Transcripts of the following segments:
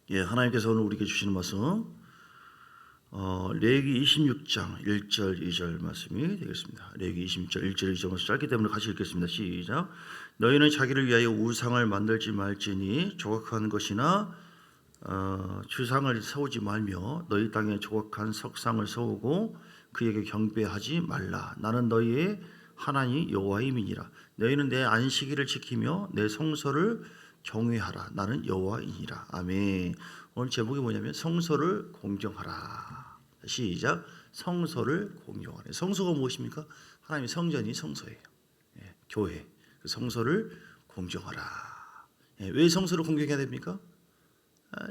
예, 하나님께서 오늘 우리에게 주시는 말씀 레위기 26장 1절 2절 말씀이 되겠습니다. 레위기 26절 1절 2절 말씀 짧기 때문에 같이 읽겠습니다. 시작. 너희는 자기를 위하여 우상을 만들지 말지니 조각한 것이나 주상을 세우지 말며 너희 땅에 조각한 석상을 세우고 그에게 경배하지 말라. 나는 너희의 하나님 여호와임이니라. 너희는 내 안식일을 지키며 내 성소를 경외하라. 나는 여호와이니라. 아멘. 오늘 제목이 뭐냐면 성소를 공경하라. 시작. 성소를 공경하라. 성소가 무엇입니까? 하나님의 성전이 성소예요. 예, 교회. 그 성소를 공경하라. 예, 왜 성소를 공경해야 됩니까?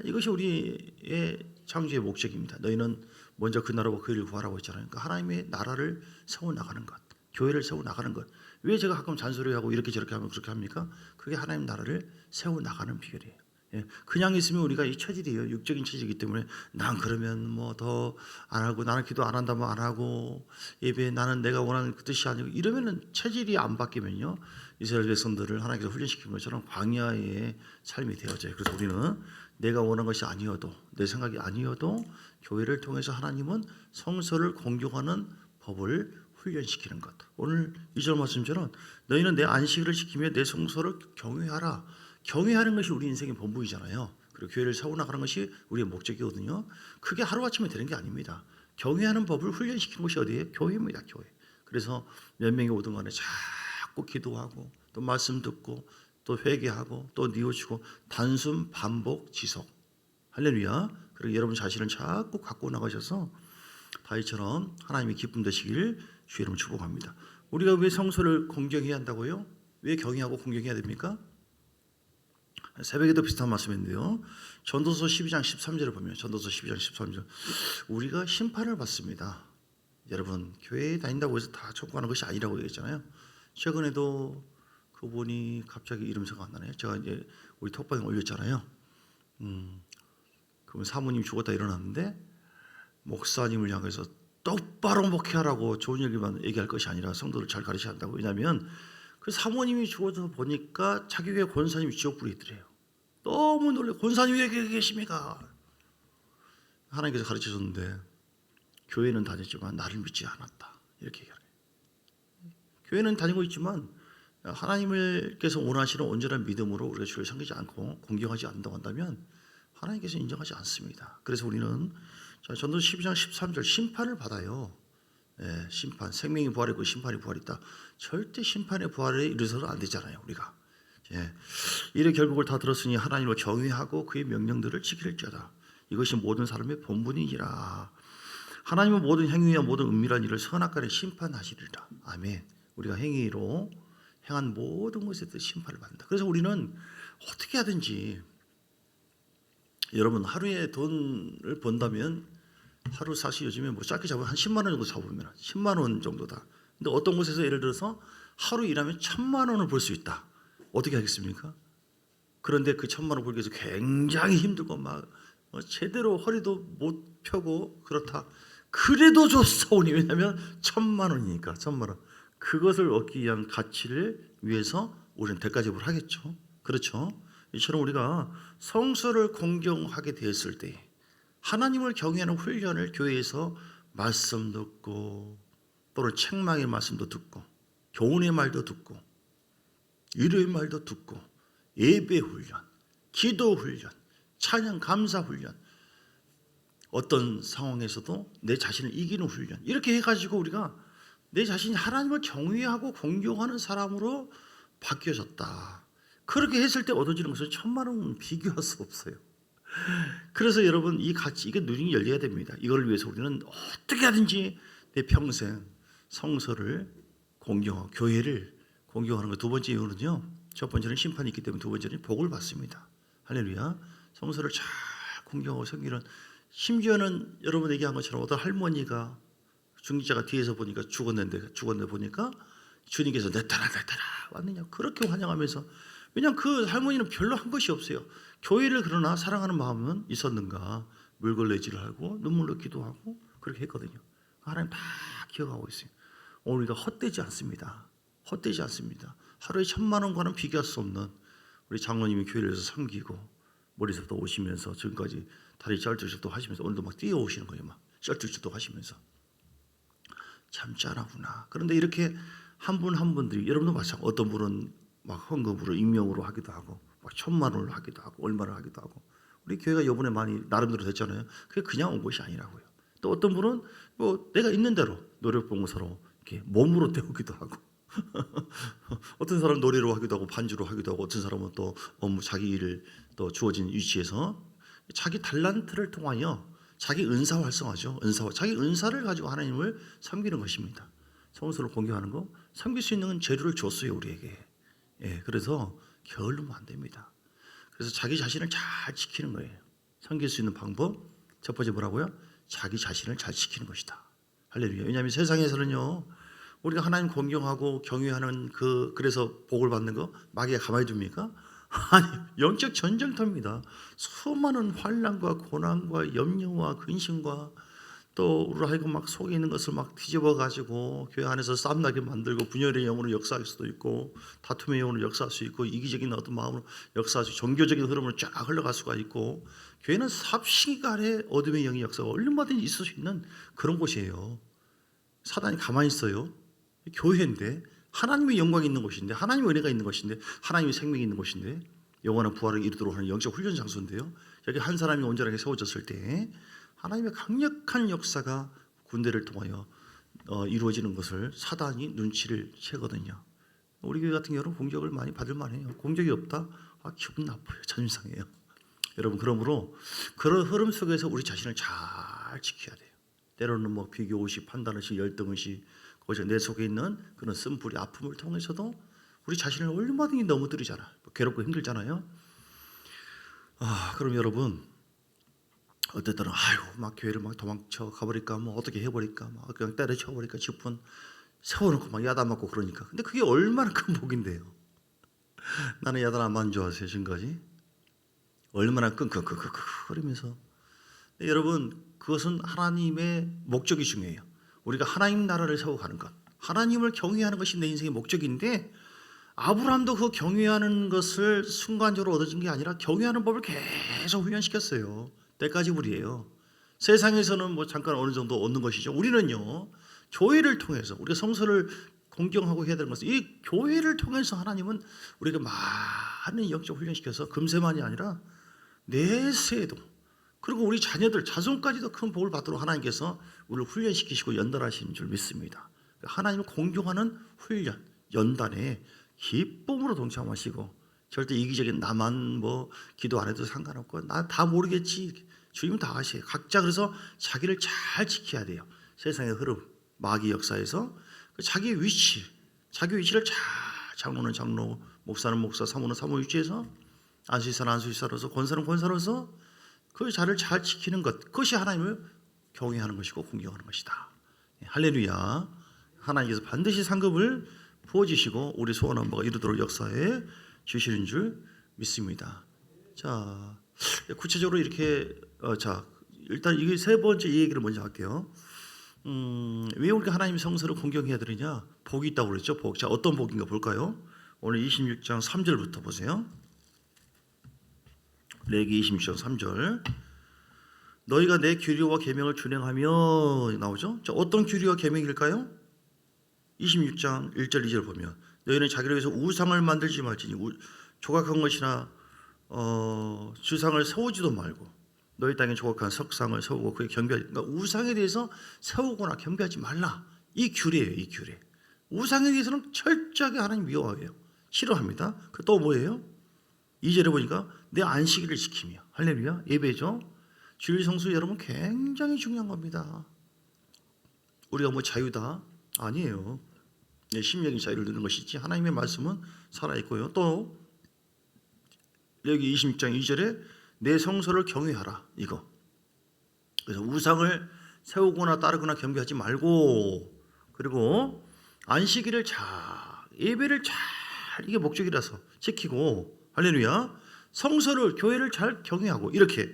이것이 우리의 창조의 목적입니다. 너희는 먼저 그 나라와 그 일을 구하라고 했잖아요. 그러니까 하나님의 나라를 세워나가는 것, 교회를 세워나가는 것. 왜 제가 가끔 잔소리하고 이렇게 저렇게 하면 그렇게 합니까? 그게 하나님 나라를 세워나가는 비결이에요. 예, 그냥 있으면 우리가 이 체질이에요. 육적인 체질이기 때문에 난 그러면 뭐 더 안 하고, 나는 기도 안 한다면 안 하고, 예배 나는 내가 원하는 그 뜻이 아니고, 이러면은 체질이 안 바뀌면요 이스라엘 백성들을 하나님께서 훈련시킨 것처럼 광야의 삶이 되어져요. 그래서 우리는 내가 원하는 것이 아니어도, 내 생각이 아니어도 교회를 통해서 하나님은 성소를 공경하는 법을 훈련시키는 것. 오늘 2절 말씀처럼 너희는 내 안식일을 지키며 내 성소를 경외하라. 경외하는 것이 우리 인생의 본분이잖아요. 그리고 교회를 세워나가는 것이 우리의 목적이거든요. 그게 하루아침에 되는 게 아닙니다. 경외하는 법을 훈련시키는 것이 어디예요? 교회입니다. 교회. 그래서 몇 명이 오든 간에 자꾸 기도하고 또 말씀 듣고 또 회개하고 또 뉘우치고 단순 반복 지속. 할렐루야. 그리고 여러분 자신을 자꾸 갖고 나가셔서 다윗처럼 하나님의 기쁨 되시길 주의 이름으로 축복합니다. 우리가 왜 성소를 공경해야 한다고요? 왜 경외하고 공경해야 됩니까? 새벽에도 비슷한 말씀인데요. 전도서 12장 13절을 보면 전도서 12장 13절 우리가 심판을 받습니다. 여러분 교회에 다닌다고 해서 다 촉구하는 것이 아니라고 얘기했잖아요. 최근에도 그분이 갑자기 이름 생각 안 나네요. 제가 이제 우리 톡방에 올렸잖아요. 그분 사모님 죽었다 일어났는데 목사님을 향해서 똑바로 목회하라고 좋은 얘기만 얘기할 것이 아니라 성도를 잘 가르쳐야 한다고. 왜냐하면 그 사모님이 죽어서 보니까 자기 교회 권사님이 지옥불에 있더래요. 너무 놀래. 권사님 왜 여기 계십니까? 하나님께서 가르쳐줬는데 교회는 다녔지만 나를 믿지 않았다. 이렇게 얘기해요. 교회는 다니고 있지만 하나님께서 원하시는 온전한 믿음으로 우리가 주를 섬기지 않고 공경하지 않는다고 한다면 하나님께서 인정하지 않습니다. 그래서 우리는 전도 12장 13절 심판을 받아요. 예, 심판, 생명이 부활했고 심판이 부활했다. 절대 심판의 부활에 이르서는 안 되잖아요, 우리가. 예, 이래 결국을 다 들었으니 하나님을 경외하고 그의 명령들을 지킬지어다. 이것이 모든 사람의 본분이니라. 하나님은 모든 행위와 모든 은밀한 일을 선악간에 심판하시리라. 아멘. 우리가 행위로 행한 모든 것에 대해 심판을 받는다. 그래서 우리는 어떻게 하든지 여러분 하루에 돈을 번다면 하루 사실 요즘에 뭐 짧게 잡으면 한 10만 원 정도 잡으면 10만 원 정도다. 근데 어떤 곳에서 예를 들어서 하루 일하면 1,000만 원을 벌 수 있다. 어떻게 하겠습니까? 그런데 그 1,000만 원 벌기 위해서 굉장히 힘들고 막 제대로 허리도 못 펴고 그렇다. 그래도 좋사오니 왜냐하면 1,000만 원이니까 1,000만 원. 그것을 얻기 위한 가치를 위해서 우리는 대가 지불을 하겠죠. 그렇죠? 이처럼 우리가 성소를 공경하게 되었을 때 하나님을 경외하는 훈련을 교회에서 말씀 듣고 또는 책망의 말씀도 듣고 교훈의 말도 듣고 위로의 말도 듣고 예배 훈련, 기도 훈련, 찬양 감사 훈련, 어떤 상황에서도 내 자신을 이기는 훈련, 이렇게 해가지고 우리가 내 자신이 하나님을 경외하고 공경하는 사람으로 바뀌어졌다. 그렇게 했을 때 얻어지는 것은 1,000만 원은 비교할 수 없어요. 그래서 여러분 이 가치, 이게 눈이 열려야 됩니다. 이걸 위해서 우리는 어떻게 하든지 내 평생 성서를 공경하고 교회를 공경하는 것. 두 번째 이유는요, 첫 번째는 심판이 있기 때문에 두 번째는 복을 받습니다. 할렐루야. 성서를 잘 공경하고 섬기는, 심지어는 여러분 얘기한 것처럼 어떤 할머니가 중직자가 뒤에서 보니까 죽었는데 보니까 주님께서 내 따라 왔느냐 그렇게 환영하면서, 왜냐하면 그 할머니는 별로 한 것이 없어요. 교회를 그러나 사랑하는 마음은 있었는가, 물걸레질을 하고 눈물로 기도하고 그렇게 했거든요. 하나님 다 기억하고 있어요. 오늘 우리가 헛되지 않습니다. 하루에 1,000만 원과는 비교할 수 없는 우리 장로님이 교회를 위해서 섬기고 머리서부터 오시면서 지금까지 다리 쩔뚝쩔뚝 하시면서 오늘도 막 뛰어오시는 거예요. 막 쩔뚝쩔뚝 하시면서 참 짠하구나. 그런데 이렇게 한 분 한 분들이 여러분도 마찬가지. 어떤 분은 막 헌금으로 익명으로 하기도 하고 막 1,000만 원을 하기도 하고 얼마를 하기도 하고 우리 교회가 이번에 많이 나름대로 됐잖아요. 그게 그냥 온 것이 아니라고요. 또 어떤 분은 뭐 내가 있는 대로 노력봉사로 이렇게 몸으로 때우기도 하고 어떤 사람은 노래로 하기도 하고 반주로 하기도 하고 어떤 사람은 또 업무 자기 일을 또 주어진 위치에서 자기 달란트를 통하여 자기 은사 활성화죠. 은사 자기 은사를 가지고 하나님을 섬기는 것입니다. 성소를 공개하는 거 섬길 수 있는 재료를 줬어요 우리에게. 예, 그래서 게을르면 안 됩니다. 그래서 자기 자신을 잘 지키는 거예요. 섬길 수 있는 방법 첫 번째 뭐라고요? 자기 자신을 잘 지키는 것이다. 할렐루야. 왜냐하면 세상에서는요 우리가 하나님 공경하고 경외하는 그래서 복을 받는 거 마귀가 가만히 둡니까? 아니 영적 전쟁터입니다. 수많은 환난과 고난과 염려와 근심과 또 우리 하여금 막 속에 있는 것을 막 뒤집어 가지고 교회 안에서 싸움나게 만들고 분열의 영으로 역사할 수도 있고 다툼의 영으로 역사할 수 있고 이기적인 어떤 마음으로 역사할 수 있고 종교적인 흐름으로 쫙 흘러갈 수가 있고 교회는 삽시간에 어둠의 영의 역사가 얼마든지 있을 수 있는 그런 곳이에요. 사단이 가만히 있어요. 교회인데 하나님의 영광이 있는 곳인데 하나님의 은혜가 있는 곳인데 하나님의 생명이 있는 곳인데 영원한 부활을 이루도록 하는 영적 훈련 장소인데요. 여기 한 사람이 온전하게 세워졌을 때 하나님의 강력한 역사가 군대를 통하여 이루어지는 것을 사단이 눈치를 채거든요. 우리 교회 같은 경우는 공격을 많이 받을 만해요. 공격이 없다? 기분 나빠요. 자존심 상해요. 여러분 그러므로 그런 흐름 속에서 우리 자신을 잘 지켜야 돼요. 때로는 뭐 비교의식, 판단의식, 열등의식 거기서 내 속에 있는 그런 쓴뿌리 아픔을 통해서도 우리 자신을 얼마든지 넘어뜨리잖아. 괴롭고 힘들잖아요. 그럼 여러분 어떨 때는 막 교회를 막 도망쳐 가버릴까 뭐 어떻게 해버릴까 막 그냥 때려쳐버릴까 싶은 세워놓고 막 야단 맞고 그러니까 근데 그게 얼마나 큰 복인데요. 나는 야단 안 맞는 줄 아세요 지금까지? 얼마나 끙끙끙끙거리면서 여러분 그것은 하나님의 목적이 중요해요. 우리가 하나님 나라를 세워가는 것 하나님을 경외하는 것이 내 인생의 목적인데 아브라함도 그 경외하는 것을 순간적으로 얻어진 게 아니라 경외하는 법을 계속 훈련시켰어요. 때까지 우리예요. 세상에서는 뭐 잠깐 어느 정도 얻는 것이죠. 우리는요 교회를 통해서 우리가 성서를 공경하고 해야 되는 것은 이 교회를 통해서 하나님은 우리가 많은 영적 훈련시켜서 금세만이 아니라 내세에도 그리고 우리 자녀들 자손까지도 큰 복을 받도록 하나님께서 우리를 훈련시키시고 연단하시는 줄 믿습니다. 하나님을 공경하는 훈련 연단에 기쁨으로 동참하시고 절대 이기적인 나만 뭐 기도 안 해도 상관없고 나 다 모르겠지 주님은 다 아세요. 각자 그래서 자기를 잘 지켜야 돼요. 세상의 흐름 마귀 역사에서 자기 위치를 잘 장로는 장로 목사는 목사 사모는 사모 위치에서 안수기사는 안수기사로서 권사는 권사로서 그 자를 잘 지키는 것 그것이 하나님을 경외하는 것이고 공경하는 것이다. 할렐루야. 하나님께서 반드시 상급을 부어주시고 우리 소원한 바가 이루도록 역사해 주시는 줄 믿습니다. 자, 구체적으로 이렇게 일단 이게 세 번째 이 얘기를 먼저 할게요. 왜 우리가 하나님의 성서를 공경해야 되느냐? 복이 있다고 그랬죠. 복. 자, 어떤 복인가 볼까요? 오늘 26장 3절부터 보세요. 레기 26장 3절. 너희가 내 규례와 계명을 준행하며 나오죠. 자, 어떤 규례와 계명일까요? 26장 1절 2절 보면 너희는 자기를 위해서 우상을 만들지 말지니 조각한 것이나 주상을 세우지도 말고 너희 땅에 조각한 석상을 세우고 그에 경배하지 그러니까 우상에 대해서 세우거나 경배하지 말라. 이 규례예요. 이 규례. 우상에 대해서는 철저하게 하나님 미워해요. 싫어합니다. 그 또 뭐예요? 2절에 보니까 내 안식일을 지키며 할렐루야 예배죠. 주일 성수 여러분 굉장히 중요한 겁니다. 우리가 뭐 자유다? 아니에요. 심령이 자유를 누리는 것이지 하나님의 말씀은 살아있고요. 또 여기 26장 2절에 내 성소를 경외하라 이거. 그래서 우상을 세우거나 따르거나 경배하지 말고 그리고 안식일을 잘 예배를 잘 이게 목적이라서 지키고 할렐루야 성소를 교회를 잘 경외하고 이렇게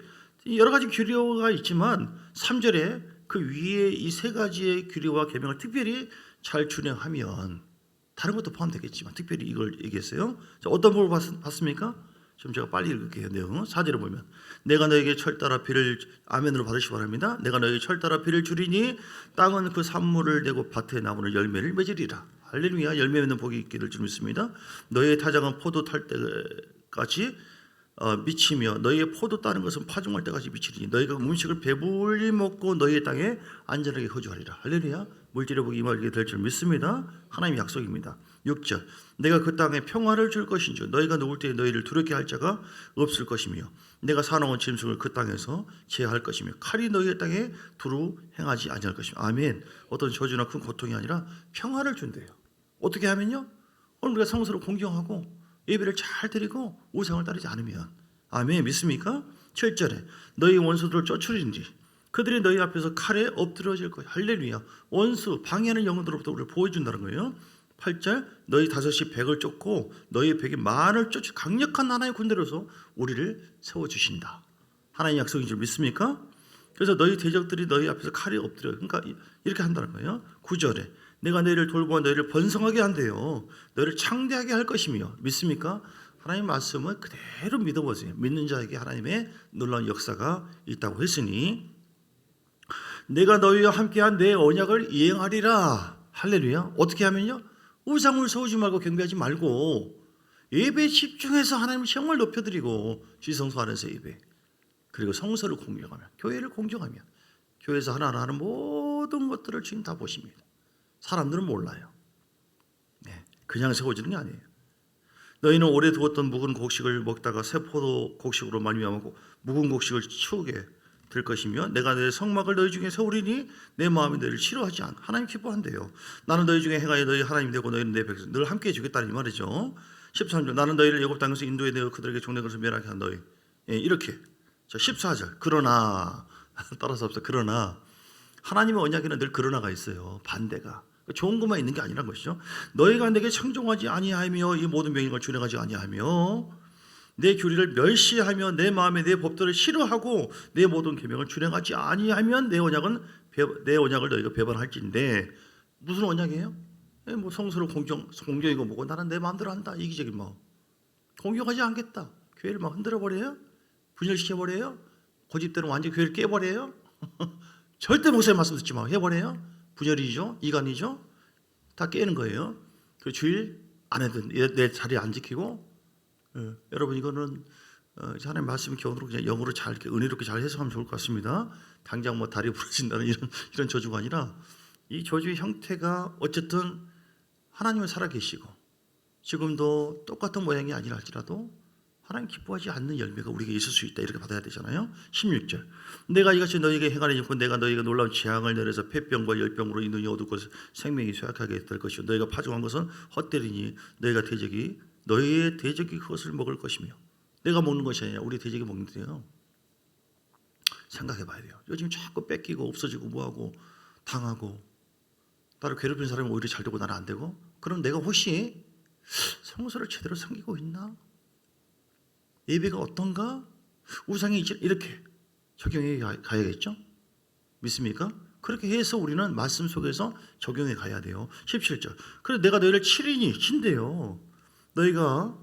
여러 가지 규례가 있지만 3절에 그 위에 이 세 가지의 규례와 계명을 특별히 잘 준행하면 다른 것도 포함되겠지만 특별히 이걸 얘기했어요. 자, 어떤 복을 받습니까? 좀 제가 빨리 읽을게요. 내용 4절에 보면 내가 너에게 철따라 비를 아멘으로 받으시기 바랍니다. 내가 너에게 철따라 비를 주리니 땅은 그 산물을 내고 밭의 나무는 열매를 맺으리라. 할렐루야. 열매 맺는 복이 있게 될 줄 믿습니다. 너의 타작은 포도 탈 때까지 미치며 너희의 포도 따는 것은 파종할 때까지 미치리니 너희가 음식을 배불리 먹고 너희의 땅에 안전하게 거주하리라. 할렐루야. 물질의 복이 임하게 될 줄 믿습니다. 하나님의 약속입니다. 6절 내가 그 땅에 평화를 줄 것인지 너희가 누울 때에 너희를 두렵게 할 자가 없을 것이며 내가 사나운 짐승을 그 땅에서 제할 것이며 칼이 너희의 땅에 두루 행하지 아니할 것이며 아멘. 어떤 저주나 큰 고통이 아니라 평화를 준대요. 어떻게 하면요? 오늘 우리가 성서를 공경하고 예배를 잘 드리고 우상을 따르지 않으면 아멘. 믿습니까? 7절에 너희 원수들을 쫓으리니 그들이 너희 앞에서 칼에 엎드러질 거야. 할렐루야. 원수 방해하는 영혼들로부터 우리를 보호해준다는 거예요. 8절 너희 다섯이 백을 쫓고 너희 백이 만을 쫓을 강력한 하나의 군대로서 우리를 세워주신다. 하나님의 약속인 줄 믿습니까? 그래서 너희 대적들이 너희 앞에서 칼에 엎드려. 그러니까 이렇게 한다는 거예요. 9절에 내가 너희를 돌보아 너희를 번성하게 한대요. 너희를 창대하게 할 것이며 믿습니까? 하나님의 말씀을 그대로 믿어보세요. 믿는 자에게 하나님의 놀라운 역사가 있다고 했으니 내가 너희와 함께한 내 언약을 이행하리라. 할렐루야. 어떻게 하면요? 우상을 세우지 말고 경배하지 말고 예배에 집중해서 하나님의 시험을 높여드리고 지성소 안에서 예배 그리고 성서를 공경하며 교회를 공경하며 교회에서 하나하나 하는 모든 것들을 주님 다 보십니다. 사람들은 몰라요. 네, 그냥 세워지는 게 아니에요. 너희는 오래 두었던 묵은 곡식을 먹다가 새 포도 곡식으로 말미암아 묵은 곡식을 치우게 될 것이며 내가 내 성막을 너희 중에 세우리니 내 마음이 너희를 싫어하지 않아. 하나님 기뻐한대요. 나는 너희 중에 행하여 너희 하나님이 되고 너희는 내 백성 늘 함께 해주겠다는 이 말이죠. 13절 나는 너희를 애굽 땅에서 인도해 내어 그들에게 종된 것을 멸하게 한 너희. 예, 이렇게. 자 14절 그러나 따라서 합시다. 그러나 하나님의 언약에는 늘 그러나가 있어요. 반대가. 좋은 것만 있는 게 아니란 것이죠. 너희가 내게 청종하지 아니하며 이 모든 명령을 준행하지 아니하며 내 규례를 멸시하며 내 마음에 내 법도를 싫어하고 내 모든 계명을 준행하지 아니하면 내 언약을 너희가 배반할진데 무슨 언약이에요? 뭐 성서를 공경이고 뭐고 나는 내 마음대로 한다. 이기적인 마음. 공경하지 않겠다. 교회를 막 흔들어 버려요. 분열시켜 버려요. 고집대로 완전히 교회를 깨버려요. 절대 목사님 말씀 듣지 마. 해버려요. 분열이죠. 이간이죠. 다 깨는 거예요. 그 주일 안 해도 내 자리 안 지키고 여러분 이거는 하나님 말씀 교훈으로 그냥 영어로 잘 이렇게 은혜롭게 잘 해석하면 좋을 것 같습니다. 당장 뭐 다리 부러진다는 이런 저주가 아니라 이 저주의 형태가 어쨌든 하나님은 살아계시고 지금도 똑같은 모양이 아니라 할지라도 하나님 기뻐하지 않는 열매가 우리에게 있을 수 있다. 이렇게 받아야 되잖아요. 16절 내가 이같이 너희에게 행하리 않고 내가 너희에게 놀라운 재앙을 내려서 폐병과 열병으로 이 눈이 어둡고 생명이 쇠약하게 될 것이요 너희가 파종한 것은 헛되리니 너희의 대적이 그것을 먹을 것이며 내가 먹는 것이 아니라 우리 대적이 먹는데요. 생각해 봐야 돼요. 요즘 자꾸 뺏기고 없어지고 뭐하고 당하고 나를 괴롭히는 사람이 오히려 잘 되고 나는 안 되고 그럼 내가 혹시 성서를 제대로 섬기고 있나? 예배가 어떤가? 우상이 이렇게 적용해 가야겠죠? 믿습니까? 그렇게 해서 우리는 말씀 속에서 적용해 가야 돼요. 17절 그래서 내가 너희를 치리니 친대요. 너희가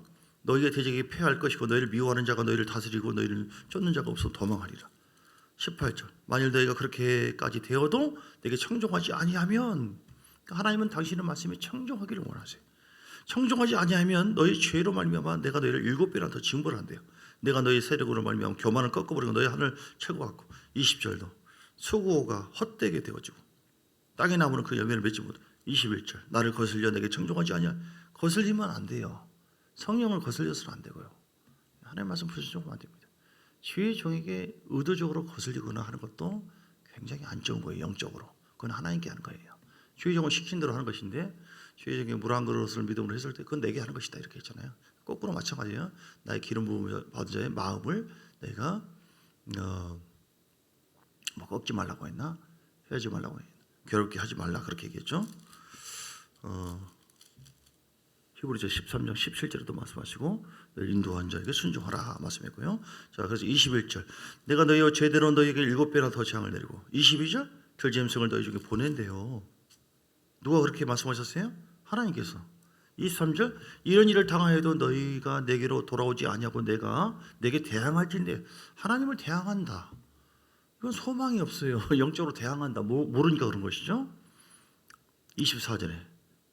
대적에게 패할 것이고 너희를 미워하는 자가 너희를 다스리고 너희를 쫓는 자가 없어 도망하리라. 18절 만일 너희가 그렇게까지 되어도 내게 청종하지 아니하면 하나님은 당신의 말씀에 청종하기를 원하세요. 청종하지 아니하면 너희 죄로 말미암아 내가 너희를 7배나 더 징벌한대요. 내가 너희 세력으로 말미암아 교만을 꺾어버리고 너희 하늘 최고하고 20절도 수고가 헛되게 되어지고 땅의 나무는 그 열매를 맺지 못해. 21절 나를 거슬려 내게 청종하지 아니하. 거슬리면 안 돼요. 성령을 거슬려서는 안 되고요. 하나님 말씀 부수적으로 안 됩니다. 주의 종에게 의도적으로 거슬리거나 하는 것도 굉장히 안 좋은 거예요. 영적으로. 그건 하나님께 하는 거예요. 주의 종을 시킨 대로 하는 것인데 주의 종이 물 한 그릇을 믿음으로 했을 때 그건 내게 하는 것이다 이렇게 했잖아요. 거꾸로 마찬가지예요. 나의 기름 부음을 받은 자의 마음을 내가 뭐 꺾지 말라고 했나? 헤어지 말라고 했나? 괴롭게 하지 말라 그렇게 얘기했죠. 히브리서 13장 17절에도 말씀하시고 인도한 자에게 순종하라 말씀했고요. 자 그래서 21절 내가 너희와 제대로 너희에게 7배나 더 재앙을 내리고 22절 들짐승을 너희 중에 보낸대요. 누가 그렇게 말씀하셨어요? 하나님께서 23절 이런 일을 당하여도 너희가 내게로 돌아오지 아니하고 내가 내게 대항할진대. 하나님을 대항한다. 이건 소망이 없어요. 영적으로 대항한다. 모르니까 그런 것이죠. 24절에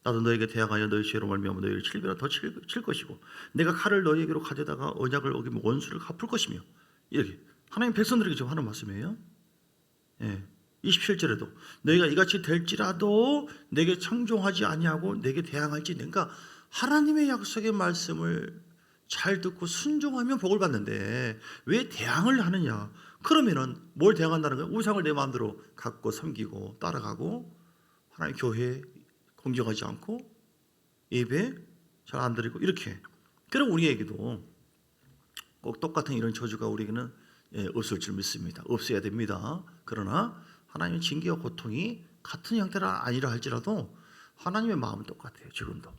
나도 너에게 대항하여 너희 죄로 말미암아 너희를 7배나 더 칠 것이고 내가 칼을 너희에게로 가져다가 언약을 어기면 원수를 갚을 것이며. 이렇게 하나님 백성들에게 지금 하는 말씀이에요. 예. 27절에도 너희가 이같이 될지라도 내게 청종하지 아니하고 내게 대항할지. 그러니까 하나님의 약속의 말씀을 잘 듣고 순종하면 복을 받는데 왜 대항을 하느냐. 그러면은 뭘 대항한다는 거예요? 우상을 내 마음대로 갖고 섬기고 따라가고 하나님 교회에 공경하지 않고 예배 잘 안 드리고 이렇게. 그럼 우리에게도 꼭 똑같은 이런 저주가 우리에게는 없을 줄 믿습니다. 없어야 됩니다. 그러나 하나님의 징계와 고통이 같은 형태가 아니라 할지라도 하나님의 마음은 똑같아요. 지금도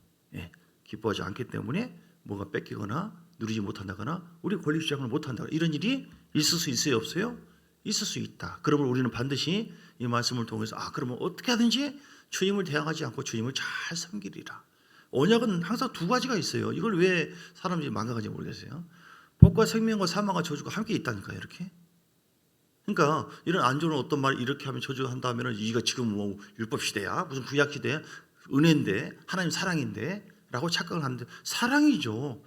기뻐하지 않기 때문에 뭔가 뺏기거나 누리지 못한다거나 우리 권리 주장을 못한다거나 이런 일이 있을 수 있어요? 없어요? 있을 수 있다. 그러면 우리는 반드시 이 말씀을 통해서 그러면 어떻게 하든지 주님을 대항하지 않고 주님을 잘 섬기리라. 언약은 항상 두 가지가 있어요. 이걸 왜 사람들이 망각하는지 모르겠어요. 복과 생명과 사망과 저주가 함께 있다니까요. 이렇게. 그러니까 이런 안 좋은 어떤 말 이렇게 하면 저주한다 하면은 이거 지금 뭐 율법 시대야 무슨 구약 시대야 은혜인데 하나님 사랑인데 라고 착각을 하는데 사랑이죠.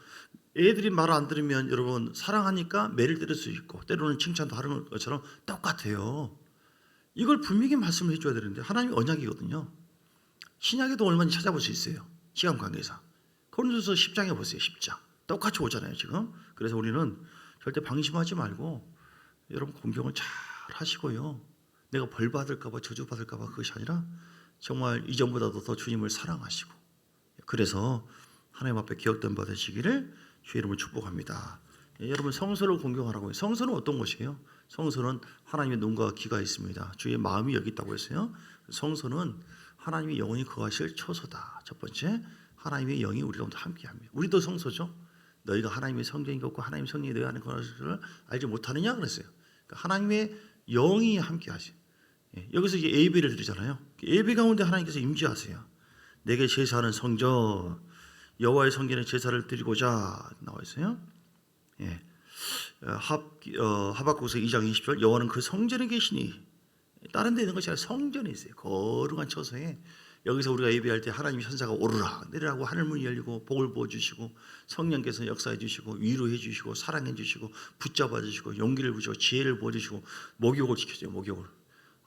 애들이 말 안 들으면 여러분 사랑하니까 매를 때릴 수 있고 때로는 칭찬도 하는 것처럼 똑같아요. 이걸 분명히 말씀을 해줘야 되는데 하나님이 언약이거든요. 신약에도 얼마나 찾아볼 수 있어요. 시간 관계상. 고린도서 10장에 보세요. 10장. 똑같이 오잖아요 지금. 그래서 우리는 절대 방심하지 말고 여러분 공경을 잘 하시고요. 내가 벌 받을까 봐 저주 받을까 봐 그것이 아니라 정말 이전보다도 더 주님을 사랑하시고 그래서 하나님 앞에 기억된 바 되시기를 주의 이름으로 축복합니다. 여러분 성소를 공경하라고 해요. 성소는 어떤 곳이에요? 성소는 하나님의 눈과 귀가 있습니다. 주의 마음이 여기 있다고 했어요. 성소는 하나님의 영혼이 거하실 처소다. 첫 번째 하나님의 영이 우리 가운데 함께합니다. 우리도 성소죠. 너희가 하나님의 성전이 없고 하나님의 성령이 너희 안에 거하실 것을 알지 못하느냐 그랬어요. 그러니까 하나님의 영이 함께하시. 여기서 이제 예배를 드리잖아요. 예배 가운데 하나님께서 임재하세요. 내게 제사하는 성전 여호와의 성전에 제사를 드리고자 나와 있어요. 하박국서 2장 20절 여호와는 그 성전에 계시니 다른 데 있는 것이 아니라 성전에 있어요. 거룩한 처소에 여기서 우리가 예배할 때 하나님의 천사가 오르라 내리라고 하늘문이 열리고 복을 부어주시고 성령께서 역사해 주시고 위로해 주시고 사랑해 주시고 붙잡아 주시고 용기를 부시고 지혜를 부어주시고 목욕을 시켜줘요. 목욕을.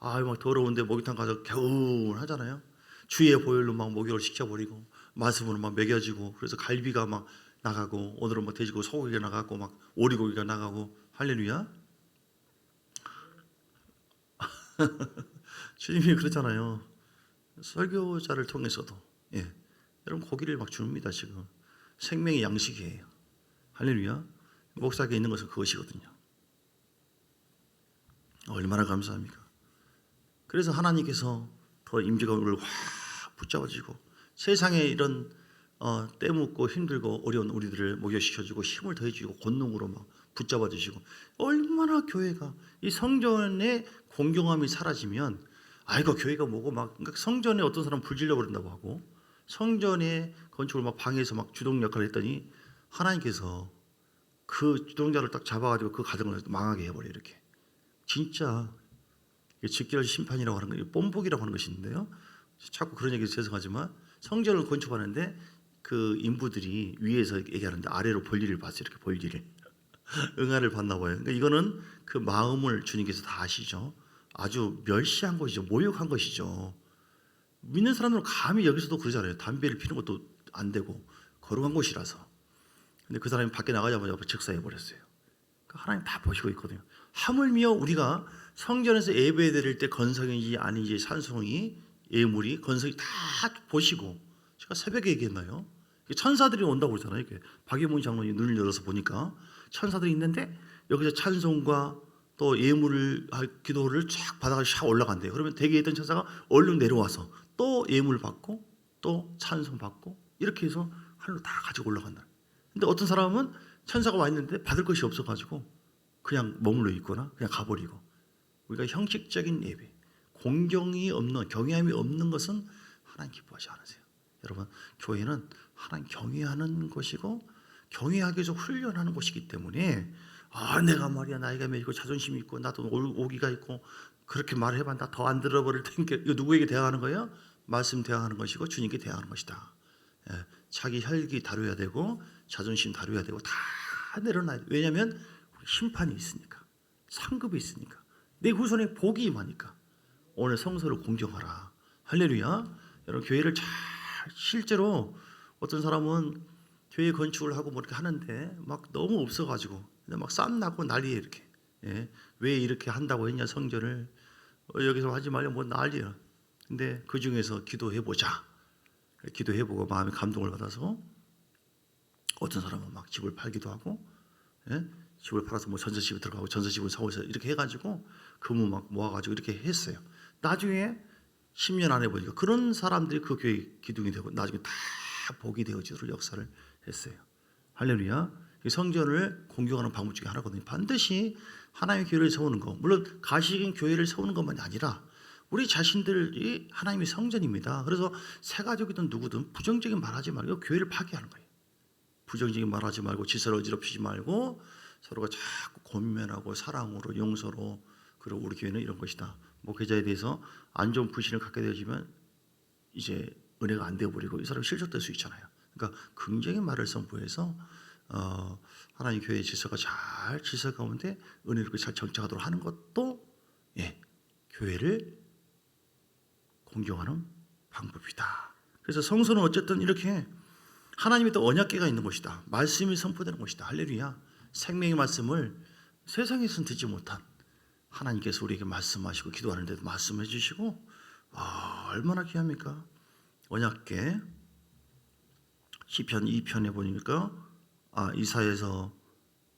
막 더러운데 목욕탕 가서 개운하잖아요. 주의 보혈로 막 목욕을 시켜버리고 말씀으로 막 먹여지고 그래서 갈비가 막 나가고 오늘은 뭐 돼지고기 소고기가 나가고 막 오리고기가 나가고 할렐루야. 주님이 그렇잖아요. 설교자를 통해서도 여러분 고기를 막 줍니다. 지금 생명의 양식이에요. 할렐루야. 목사에게 있는 것은 그것이거든요. 얼마나 감사합니까? 그래서 하나님께서 더 임재가 우리를 확 붙잡아주고 세상에 이런 때묻고 힘들고 어려운 우리들을 목욕시켜주고 힘을 더해주고 권능으로 막 붙잡아주시고 얼마나 교회가 이 성전의 공경함이 사라지면 아이고 교회가 뭐고 막 그러니까 성전에 어떤 사람 불 질러버린다고 하고 성전의 건축을 막 방해해서 막 주동 역할을 했더니 하나님께서 그 주동자를 딱 잡아가지고 그 가정을 망하게 해버려. 이렇게 진짜 직결 심판이라고 하는 거 뽐복이라고 하는 것이 있는데요. 자꾸 그런 얘기 죄송하지만 성전을 건축하는데 그 인부들이 위에서 얘기하는데 아래로 볼일을 봤어요. 이렇게 볼일을 응아를 받나 봐요. 그러니까 이거는 그 마음을 주님께서 다 아시죠. 아주 멸시한 것이죠. 모욕한 것이죠. 믿는 사람들은 감히 여기서도 그러잖아요. 담배를 피는 것도 안 되고 거룩한 곳이라서. 근데 그 사람이 밖에 나가자마자 즉사해 버렸어요. 그러니까 하나님 다 보시고 있거든요. 하물며 우리가 성전에서 예배 드릴 때 건성인지 아닌지 찬송이 예물이 건성이 다 보시고 제가 새벽에 얘기했나요? 천사들이 온다고 그러잖아요. 이렇게 박예문 장로님 눈을 열어서 보니까 천사들이 있는데 여기서 찬송과 또 예물을 기도를 쫙 받아가 샥 올라간대요. 그러면 대기에 있던 천사가 얼른 내려와서 또 예물 받고 또 찬송 받고 이렇게 해서 하늘로 다 가지고 올라간다. 근데 어떤 사람은 천사가 와 있는데 받을 것이 없어가지고 그냥 머물러 있거나 그냥 가버리고. 우리가 형식적인 예배, 공경이 없는 경외함이 없는 것은 하나님 기뻐하지 않으세요. 여러분 교회는 하나님 경외하는 것이고 경외하기 위해서 훈련하는 것이기 때문에 내가 말이야 나이가 몇이고 자존심이 있고 나도 오기가 있고 그렇게 말해봐 나 더 안 들어버릴 테니까 이거 누구에게 대항하는 거예요? 말씀 대항하는 것이고 주님께 대항하는 것이다. 자기 혈기 다뤄야 되고 자존심 다뤄야 되고 다 내려놔야 돼. 왜냐하면 심판이 있으니까 상급이 있으니까 내 후손에 복이 임하니까 오늘 성서를 공경하라. 할렐루야. 여러분 교회를 잘 실제로 어떤 사람은 교회 건축을 하고 뭐 이렇게 하는데 막 너무 없어가지고 막 쌈나고 난리에 이렇게 왜 이렇게 한다고 했냐 성전을 여기서 하지 말려 뭐 난리야. 근데 그 중에서 기도해보자. 기도해보고 마음에 감동을 받아서 어떤 사람은 막 집을 팔기도 하고 집을 팔아서 뭐 전세집에 들어가고 전세집을 사고서 이렇게 해가지고 금을 막 모아가지고 이렇게 했어요. 나중에 10년 안에 보니까 그런 사람들이 그 교회 기둥이 되고 나중에 다 복이 되어지도록 역사를 했어요. 할렐루야. 성전을 공경하는 방법 중에 하나거든요. 반드시 하나님의 교회를 세우는 거. 물론 가시적인 교회를 세우는 것만이 아니라 우리 자신들이 하나님의 성전입니다. 그래서 새가족이든 누구든 부정적인 말하지 말고 교회를 파괴하는 거예요. 부정적인 말하지 말고 지서를 어지럽히지 말고 서로가 자꾸 권면하고 사랑으로 용서로 그리고 우리 교회는 이런 것이다. 목회자에 대해서 안 좋은 불신을 갖게 되어지면 이제 은혜가 안 되어버리고 이 사람이 실족될 수 있잖아요. 그러니까 긍정의 말을 선포해서 하나님 교회의 질서가 잘 질서 가운데 은혜롭게 잘 정착하도록 하는 것도 교회를 공경하는 방법이다. 그래서 성서는 어쨌든 이렇게 하나님의 또 언약궤가 있는 것이다. 말씀이 선포되는 것이다. 할렐루야. 생명의 말씀을 세상에서는 듣지 못한 하나님께서 우리에게 말씀하시고 기도하는 데도 말씀해 주시고 얼마나 귀합니까? 언약궤 시편 2편에 보니까 이사야서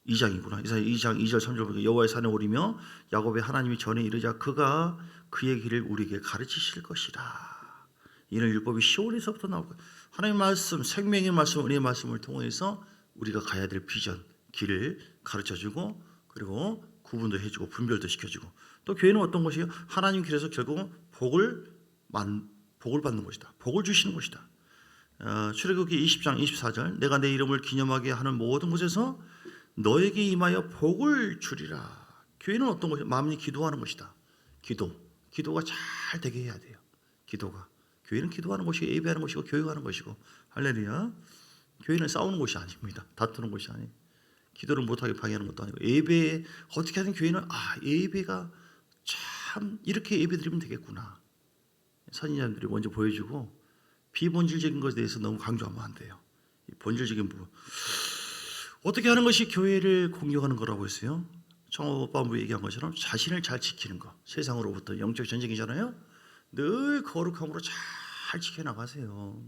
2장이구나. 이사야 2장 2절 3절 보니까 여호와의 산에 오르며 야곱의 하나님이 전에 이르자 그가 그의 길을 우리에게 가르치실 것이라. 이는 율법이 시온에서부터 나올 거예요. 하나님의 말씀, 생명의 말씀, 은혜의 말씀을 통해서 우리가 가야 될 비전, 길을 가르쳐주고 그리고 구분도 해주고 분별도 시켜주고 또 교회는 어떤 것이에요? 하나님 길에서 결국은 복을 받는 것이다. 복을 주시는 것이다. 출애굽기 20장 24절 내가 내 이름을 기념하게 하는 모든 곳에서 너에게 임하여 복을 주리라. 교회는 어떤 것이에요? 마음이 기도하는 것이다. 기도가 잘 되게 해야 돼요. 기도가 교회는 기도하는 것이고 예배하는 것이고 교육하는 것이고 할렐루야. 교회는 싸우는 것이 아닙니다. 다투는 것이 아니에요. 기도를 못하게 방해하는 것도 아니고 예배 어떻게 하든 교회는 예배가 참 이렇게 예배 드리면 되겠구나. 선인장들이 먼저 보여주고 비본질적인 것에 대해서 너무 강조하면 안 돼요. 본질적인 부분 어떻게 하는 것이 교회를 공경하는 거라고 했어요. 청업반부 얘기한 것처럼 자신을 잘 지키는 거. 세상으로부터 영적 전쟁이잖아요. 늘 거룩함으로 잘 지켜나가세요.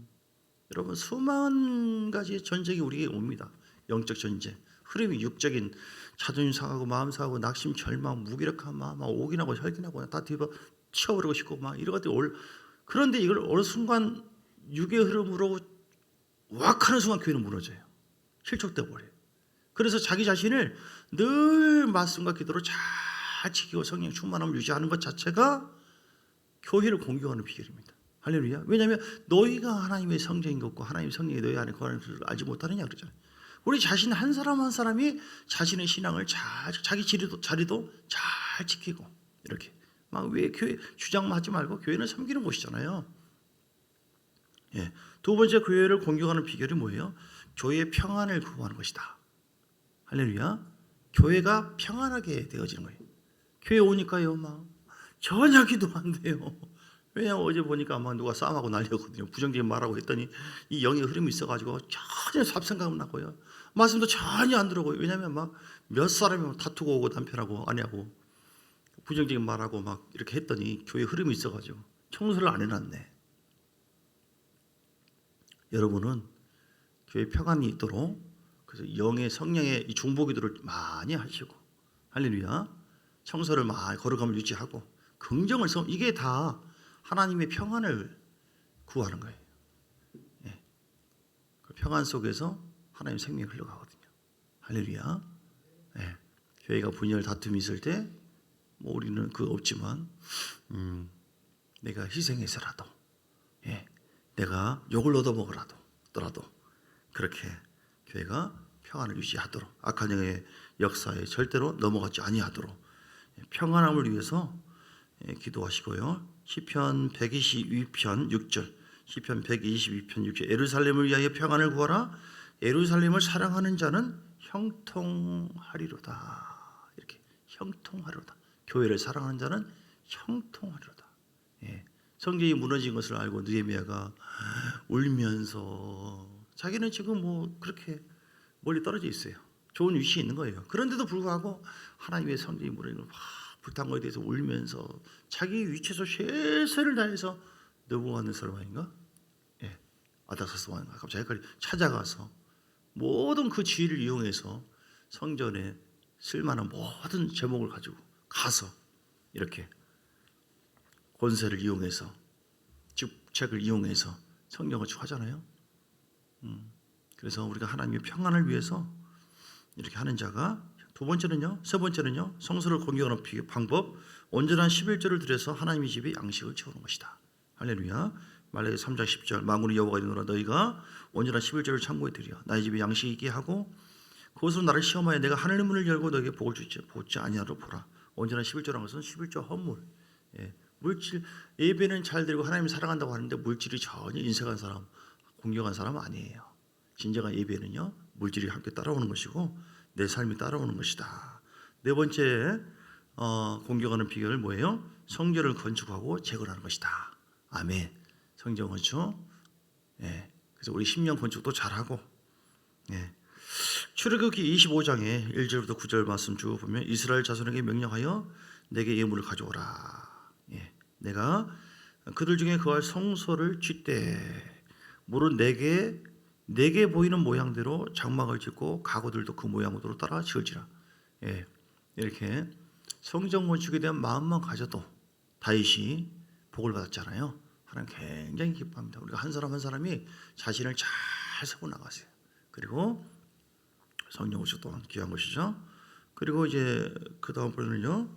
여러분 수만 가지의 전쟁이 우리에게 옵니다. 영적 전쟁. 흐름이 육적인 자존심 상하고 마음 상하고 낙심 절망 무기력한 마음 막 오긴하고 혈긴하고 다 뒤집어 치워버리고 싶고 막 이런 것들이 그런데 이걸 어느 순간 육의 흐름으로 왁 하는 순간 교회는 무너져요. 실족돼 버려요. 그래서 자기 자신을 늘 말씀과 기도로 잘 지키고 성령 충만함을 유지하는 것 자체가 교회를 공경하는 비결입니다. 할렐루야. 왜냐하면 너희가 하나님의 성전인 것과 하나님의 성령이 너희 안에 거하는 것을 알지 못하느냐 그러잖아요. 우리 자신 한 사람 한 사람이 자신의 신앙을 자기 자리도 잘 지키고 이렇게 막 왜 교회 주장하지 말고 교회는 섬기는 곳이잖아요. 두 번째 교회를 공경하는 비결이 뭐예요? 교회의 평안을 구하는 것이다. 할렐루야. 교회가 평안하게 되어지는 거예요. 교회 오니까요 막 전혀 기도 안 돼요. 왜냐하면 어제 보니까 막 누가 싸움하고 난리였거든요. 부정적인 말하고 했더니 이 영의 흐름이 있어가지고 전혀 잡생각 나고요. 말씀도 전혀 안 들어오고요. 왜냐하면 막 몇 사람이 다투고 오고 남편하고 아내하고 부정적인 말하고 막 이렇게 했더니 교회 흐름이 있어가지고 청소를 안 해놨네. 여러분은 교회 평안이 있도록 그래서 영의 성령의 이 중보기도를 많이 하시고 할렐루야. 청소를 많이 거룩함을 유지하고 긍정을 이게 다 하나님의 평안을 구하는 거예요. 그 평안 속에서 하나님의 생명이 흘러가거든요. 할렐루야. 교회가 분열 다툼이 있을 때 뭐 우리는 그거 없지만 내가 희생해서라도 내가 욕을 얻어먹으라도 그렇게 교회가 평안을 유지하도록, 악한 영의 역사에 절대로 넘어가지 아니하도록 평안함을 위해서 기도하시고요. 시편 122편 6절, 시편 122편 6절, 예루살렘을 위하여 평안을 구하라. 예루살렘을 사랑하는 자는 형통하리로다. 이렇게 형통하리로다. 교회를 사랑하는 자는 형통하리로다. 성경이 무너진 것을 알고 느헤미야가 울면서, 자기는 지금 뭐 그렇게 멀리 떨어져 있어요. 좋은 위치에 있는 거예요. 그런데도 불구하고 하나님의 성경이 무너진 걸 불탄 것에 대해서 울면서 자기 위치에서 최선을 다해서 느부갓네살 왕인가? 아닥사스 왕인가? 갑자기 찾아가서 모든 그 지위를 이용해서 성전에 쓸만한 모든 제목을 가지고 가서 이렇게 권세를 이용해서, 직책을 이용해서 성경을 하잖아요. 그래서 우리가 하나님의 평안을 위해서 이렇게 하는 자가, 세 번째는요, 성소를 공경하는 방법, 온전한 11조를 드려서 하나님의 집에 양식을 채우는 것이다. 할렐루야. 말라기 3장 10절, 만군의 여호와가 이르노라, 너희가 온전한 11조를 창고에 드려 나의 집에 양식이 있게 하고 그것으로 나를 시험하여 내가 하늘의 문을 열고 너에게 복을 주지 아니하도록 보라. 온전한 11조라는 것은 11조 헌물, 물질, 예배는 잘 드리고 하나님을 사랑한다고 하는데 물질이 전혀 인색한 사람, 공경한 사람 아니에요. 진정한 예배는요, 물질이 함께 따라오는 것이고 내 삶이 따라오는 것이다. 네 번째 공경하는 비결은 뭐예요? 성전을 건축하고 재건하는 것이다. 아멘. 성전 건축. 그래서 우리 10년 건축도 잘하고. 출애굽기 25장에 1절부터 9절 말씀 쭉 보면, 이스라엘 자손에게 명령하여 내게 예물을 가져오라. 내가 그들 중에 그할 성소를 짓되 물은 내게 보이는 모양대로 장막을 짓고 가구들도 그 모양대로 따라 지을지라. 이렇게 성전 건축에 대한 마음만 가져도 다윗이 복을 받았잖아요. 하나님 굉장히 기뻐합니다. 우리가 한 사람 한 사람이 자신을 잘 세워 나가세요. 그리고 성령 건축 또한 귀한 것이죠. 그리고 이제 그 다음 번째는요,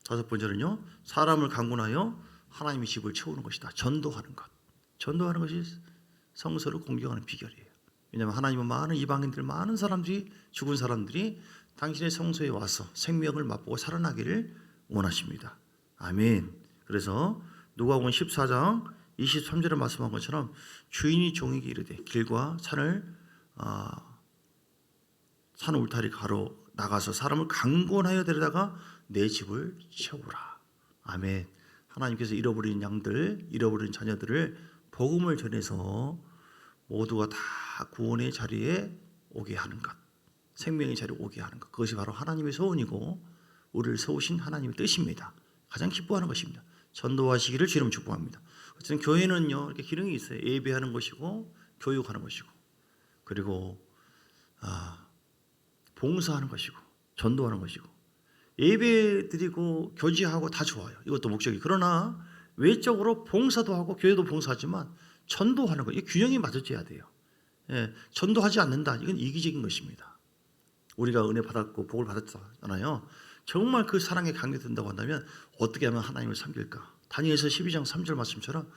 다섯 번째는요, 사람을 강군하여 하나님의 집을 채우는 것이다. 전도하는 것. 전도하는 것이 성서를 공경하는 비결이에요. 왜냐하면 하나님은 많은 이방인들, 많은 사람들이, 죽은 사람들이 당신의 성소에 와서 생명을 맛보고 살아나기를 원하십니다. 아멘. 그래서 누가복음 14장 23절에 말씀한 것처럼 주인이 종에게 이르되 길과 산 울타리 가로 나가서 사람을 강권하여 데려다가 내 집을 채우라. 아멘. 하나님께서 잃어버린 양들, 잃어버린 자녀들을 복음을 전해서 모두가 다 구원의 자리에 오게 하는 것, 생명의 자리에 오게 하는 것, 그것이 바로 하나님의 소원이고 우리를 세우신 하나님의 뜻입니다. 가장 기뻐하는 것입니다. 전도하시기를 주님 축복합니다. 어쨌든 교회는요, 이렇게 기능이 있어요. 예배하는 것이고 교육하는 것이고, 그리고 봉사하는 것이고 전도하는 것이고, 예배 드리고 교제하고 다 좋아요. 이것도 목적이. 그러나 외적으로 봉사도 하고 교회도 봉사하지만 전도하는 거, 이 균형이 맞아져야 돼요. 전도하지 않는다, 이건 이기적인 것입니다. 우리가 은혜 받았고 복을 받았잖아요. 정말 그 사랑에 강요된다고 한다면 어떻게 하면 하나님을 섬길까? 다니엘서 12장 3절 말씀처럼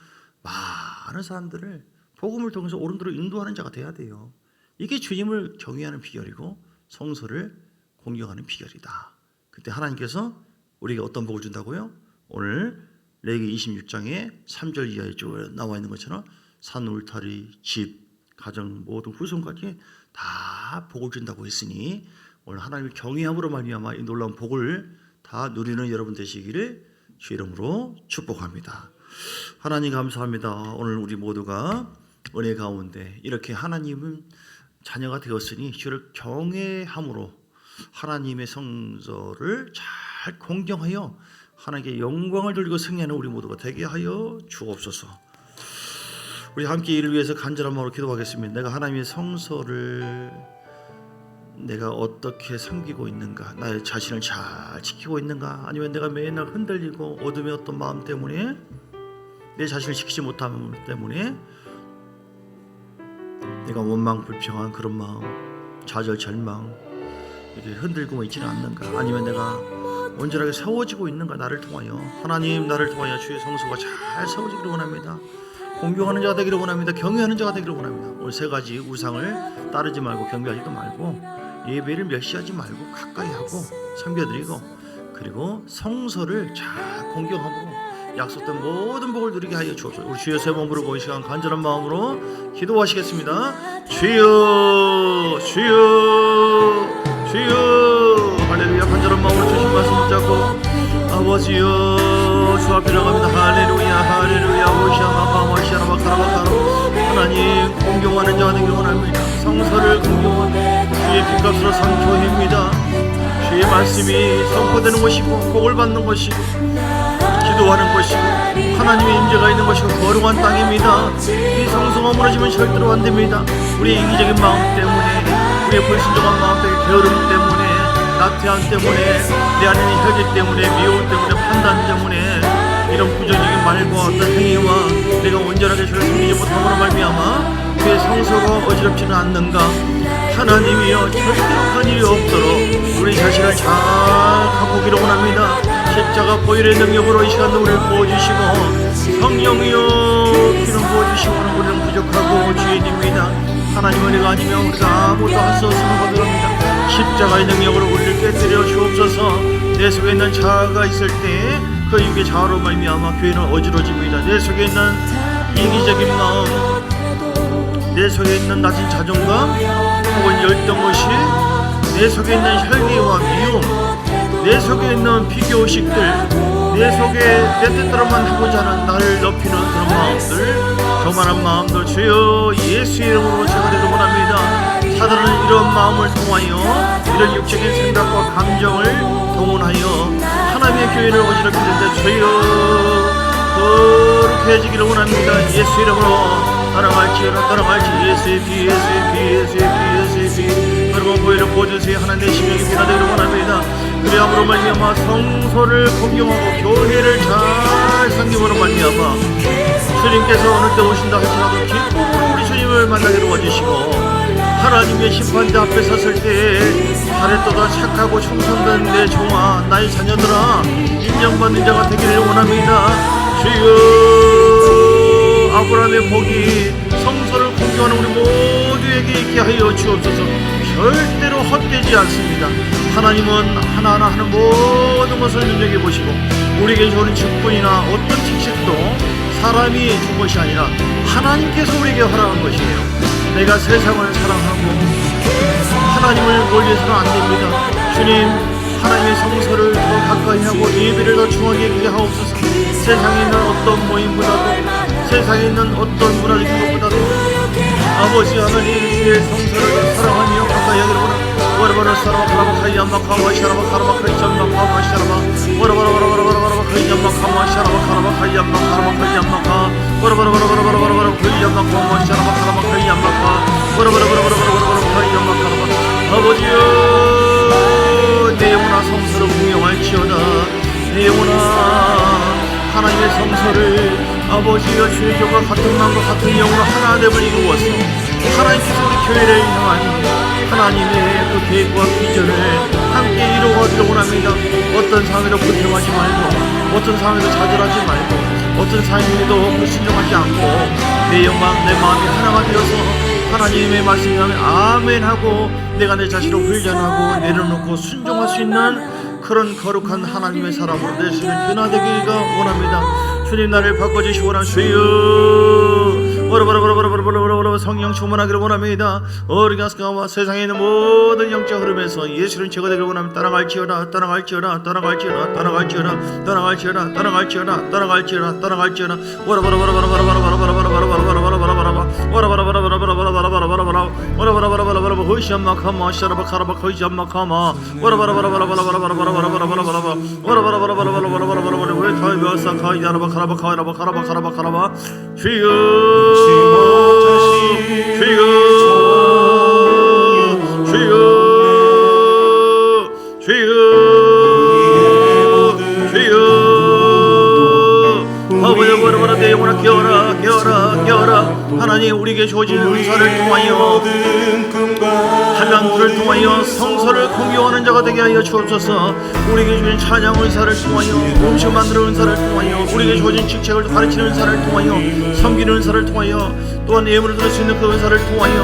많은 사람들을 복음을 통해서 옳은 대로 인도하는 자가 돼야 돼요. 이게 주님을 경외하는 비결이고 성소를 공경하는 비결이다. 그때 하나님께서 우리에게 어떤 복을 준다고요? 오늘 레위기 26장에 3절 이하에 쭉 나와 있는 것처럼 산 울타리, 집, 가정 모든 후손까지 다 복을 준다고 했으니 오늘 하나님을 경외함으로 말미암아 이 놀라운 복을 다 누리는 여러분 되시기를 주 이름으로 축복합니다. 하나님 감사합니다. 오늘 우리 모두가 은혜 가운데 이렇게 하나님은 자녀가 되었으니 주를 경외함으로 하나님의 성소를 잘 공경하여 하나님께 영광을 돌리고 승리하는 우리 모두가 되게 하여 주옵소서. 우리 함께 이를 위해서 간절한 마음으로 기도하겠습니다. 내가 하나님의 성소를 내가 어떻게 섬기고 있는가, 나의 자신을 잘 지키고 있는가, 아니면 내가 맨날 흔들리고 어둠의 어떤 마음 때문에, 내 자신을 지키지 못함 때문에 내가 원망 불평한 그런 마음, 좌절 절망 이렇게 흔들고 있지는 않는가, 아니면 내가 온전하게 세워지고 있는가, 나를 통하여 하나님, 나를 통하여 주의 성소가 잘 세워지기를 원합니다. 공경하는 자가 되기를 원합니다. 경외하는 자가 되기를 원합니다. 오늘 세 가지 우상을 따르지 말고 경배하지도 말고 예배를 멸시하지 말고 가까이 하고 섬겨드리고, 그리고 성서를 잘 공경함으로 약속된 모든 복을 누리게 하여 주옵소서. 우리 주여 세 번 부르고 이 시간 간절한 마음으로 기도하시겠습니다. 주여 주여 주여. 할렐루야. 간절한 마음으로 주신 말씀 붙잡고 아버지여 주 앞에 나갑니다. 할렐루야 할렐루야. 오시아마카 오시아마카라바카로. 하나님 공경하는 자가 되기를 원합니다. 성서를 공경하는 주의 핏값으로 상초입니다. 주의 말씀이 선포되는 것이고 복을 받는 것이고 기도하는 것이고 하나님의 임재가 있는 것이고 거룩한 땅입니다. 이 성소가 무너지면 절대로 안 됩니다. 우리의 이기적인 마음 때문에, 우리의 불순종한 마음 때문에, 게으름 때문에, 나태함 때문에, 내 안에 있는 혈기 때문에, 미움 때문에, 판단 때문에 이런 부정적인 말과 어떤 행위와 내가 온전하게 주를 섬기지 못함으로 말미암아 그의 성소가 어지럽지는 않는가. 하나님이여 절대로 한 일이 없도록 우리 자신을 잘 갖고 오기를 원합니다. 십자가 보혈의 능력으로 이 시간도 우리를 부어주시고, 성령이여 기름 부어주시고, 우리는 부족하고 죄인입니다. 하나님 은혜가 아니면 우리가 아무것도 할 수 없음을 고백합니다. 십자가의 능력으로 우리를 깨뜨려 주옵소서. 내 속에 있는 자아가 있을 때 그 육의 자아로 말미암아 교회는 어지러집니다. 내 속에 있는 이기적인 마음, 내 속에 있는 낮은 자존감 혹은 열등의식, 내 속에 있는 혈기와 미움, 내 속에 있는 비교의식들, 내 속에 내 뜻대로만 하고자 하는 나를 높이는 그런 마음들, 교만한 마음들 주여 예수의 이름으로 제거되기를 원합니다. 사단은 이런 마음을 통하여 이런 육적인 생각과 감정을 동원하여 하나님의 교회를 어지럽게 되는데 주여 거룩해지기를 원합니다. 예수 이름으로 따라갈지어라 따라갈지. 예수의 피 예수의 피 예수의 피 예수의 피. 여러분 보혈을 부어주세요. 하나님 내 심령이 변화되기를 원합니다. 그리함으로 말미암아 성소를 공경하고 교회를 잘 섬김으로 말미암아 주님께서 어느 때 오신다 할지라도 기쁨으로 우리 주님을 만나게 도와주시고, 하나님의 심판대 앞에 섰을 때 잘했도다 착하고 충성된 내 종아 나의 자녀들아 인정받는 자가 되기를 원합니다. 주여 아브라함의 복이 성소를 공경하는 우리 모두에게 있게 하여 주옵소서. 절대로 헛되지 않습니다. 하나님은 하나하나 하는 모든 것을 눈여겨보시고 우리에게 주는 직분이나 어떤 직책도 사람이 준 것이 아니라 하나님께서 우리에게 허락한 것이에요. 내가 세상을 사랑하고 하나님을 멀리해서는 안 됩니다. 주님 하나님의 성소를 더 가까이 하고 예배를 더 중하게 여기게 하옵소서. 세상에 있는 어떤 모임보다도, 세상에 있는 어떤 문화적인 것보다도 아버지 하나님 주의 성소를 사랑하며 가까이 하기를 원합니다. 와라바라 사라바 카라바 카이암마 카마 샤라바 카라바 카이암마 카마 샤라바 와라바라바라바라바라바라 카이암마 카마 샤라바 카라바 카이암마 카라바 카이암마 카 와라바라바라바라바라바라 카이암마 카마 샤라바 카라바 카이암마 카 와라바라바라바라바라바라 카이암마 카라바. 아버지여 내 영혼아 성소를 공경할지어다. 내 영혼아 하나님의 성소를 아버지여 주의 교가 같은 마음과 같은 영으로 하나됨을 이루어서 하나님께서 우리 교회를 향한 하나님의 그 계획과 비전을 함께 이루어가기를 원합니다. 어떤 상황에도 불평하지 말고, 어떤 상황에도 좌절하지 말고, 어떤 상황에도 불순종하지 않고 내 영광 내 마음이 하나가 되어서 하나님의 말씀이 하면 아멘 하고 내가 내 자신을 훈련하고 내려놓고 순종할 수 있는 그런 거룩한 하나님의 사람으로 내 신을 변화되기가 원합니다. 주님 나를 바꿔주시기 원합니다. 주여 성령 충만하기를 원합니다. 어리가스가와 세상에 있는 모든 영적 흐름에서 예수는 제거되기를 원합니다. 따라갈지어다 따라갈지어다 따라갈지어다 따라갈지어다 따라갈지어다 따라갈지어다 따라갈지어다 따라갈지어다 하나님 우리에게 주어진 은사를 통하여 한란들을 통하여 하나님이여 성서를 공경하는 자가 되게 하여 주옵소서. 우리에게 주신 찬양 은사를 통하여 음식 만드는 은사를 통하여 우리에게 주어진 직책을 가르치는 은사를 통하여 섬기는 은사를 통하여 또한 예물을 드릴 수 있는 그 은사를 통하여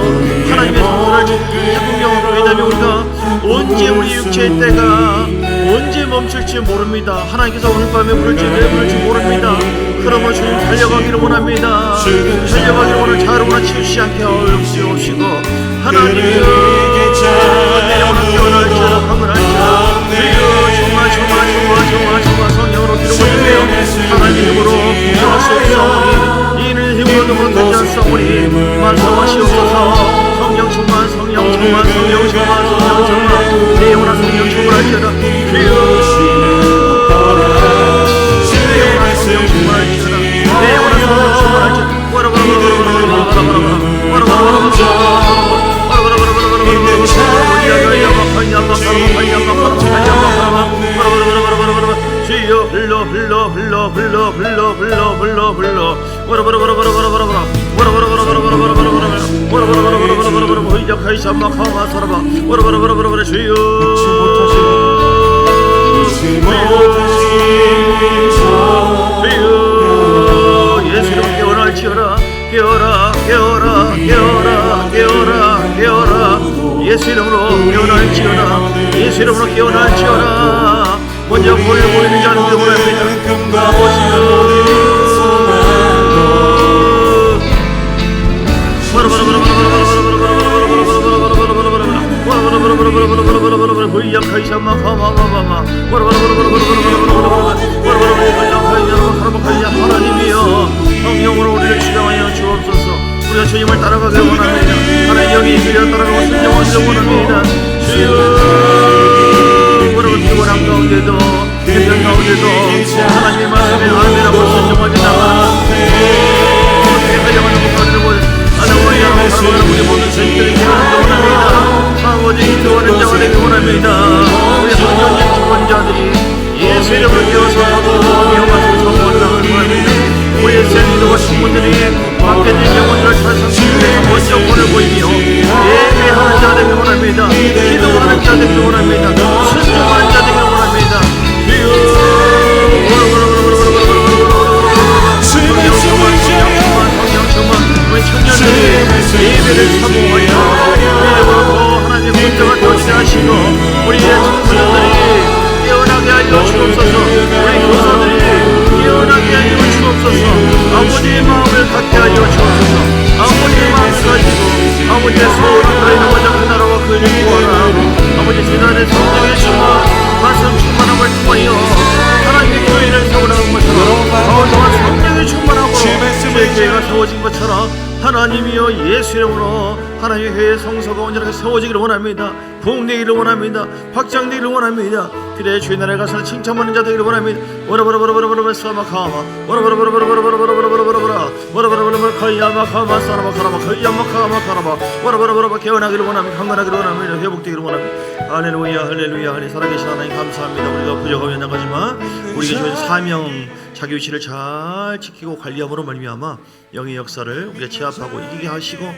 하나님의 성서를 공경하고 왜냐하면 우리가 언제 우리 육체의 때가 언제 멈출지 모릅니다. 하나님께서 오늘 밤에 부를지 내일 부를지 모릅니다. 그러므로 주님 달려가기를 원합니다. 달려가기를 원하는 자루나 치우치지 않게 하옵시고 하나님이여 내 영혼을 깨어날지어다 강건할지어다 주여 정말 성령으로 기름부으며 하나님 힘으로 공정할 수 없사오니 이는 힘으로도 못하지 않사오니 만성하시옵소서. 성령 충만 내 영혼아 성령 충만할지어다 주여 예수로 깨어날지어라 깨어라 예수 이름으로 깨어날지어라 예수 이름으로 깨어날지어라. 먼저 볼을 보이는 자는 원합니다. 하나님이여 성령으로 우리를 주장하여 주옵소서. 우리가 주님을 따라가길 원합니다. 하나님 여기 있으려 따라가고 순종하기를 원합니다. 주여 피곤한 가운데도 힘든 가운데도 하나님의 말씀에 아멘하고 순종하게 나가 어떻게 하려고 하나님 우리 모든 죄인들이 깨어나기 원합니다. 아버지 기도하는 자가 되기 원합니다. 우리 성령님 주권자들이 예수 이름을 깨어서 위험한 성원당을 원합니다. 우리의 생기도와 신분들이 맡겨진 영혼들을 찬송하기 위해서 먼저 본을 보이며 예배하는 자 되기 원합니다. 기도하는 자 되기 원합니다. 순종하는 자 되기 원합니다. 성령 우리 청년들이 예배를 사모하여 예배로 하나님의 군대가 도시하시고 우리의 청년들이 깨어나게 하여 주옵소서. 우리 교사들이 깨어나게 하여 주옵소서. 아버지의 마음을 갖게 하여 주옵소서. 아버지의 마음을 가지고 아버지의 소원을 너희는 먼저 그 나라와 그 일을 구하라. 아버지 지난해 성령의 충만 말씀 충만함을 통하여 하나님의 교회를 세우라는 것처럼 가운데와 성령의 충만함으로 주의 교회가 세워진 것처럼 하나님이여 예수 이름으로 하나님의 교회의 성소가 온전하게 세워지기를 원합니다. 부흥되기를 원합니다. 확장되기를 원합니다. 그래 주의 나라에 가서 칭찬받는 자 되기를 원합니다. 오라바라바라바라바라바라 사마카마 오라바라바라바라바라바라바라바라 오라바라바라바라 카이야마카마 사라마카라마 카이야마카마카라마 오라바라바라바 깨어나기를 원합니다. 강건하기를 원합니다. 회복되기를 원합니다. 할렐루야 할렐루야 할렐루야. 살아계신 하나님 감사합니다. 우리가 부족하며 연약하지만 우리가 주신 사명 자기 위치를 잘 지키고 관리함으로 말미암아 영의 역사를 우리가 제압하고 이기게 하시고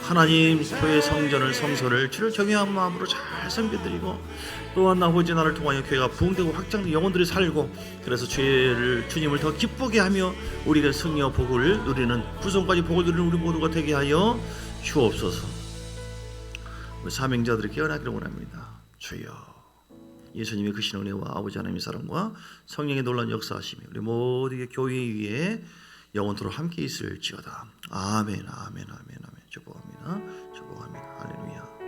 하나님 교회 성전을 성소를 주를 경외한 마음으로 잘 섬겨드리고 또한 아버지 나를 통하여 교회가 부흥되고 확장되고 영혼들이 살고 그래서 주님을 더 기쁘게 하며 우리가 승리와 복을 누리는 구성까지 복을 누리는 우리 모두가 되게 하여 주옵소서. 우리 사명자들이 깨어나기를 원합니다. 주여 예수님의 크신 은혜와 아버지 하나님의 사랑과 성령의 놀라운 역사하심이 우리 모두의 교회 위에 영원토록 함께 있을지어다. 아멘 아멘 아멘 아멘. 축복합니다. 축복합니다. 할렐루야.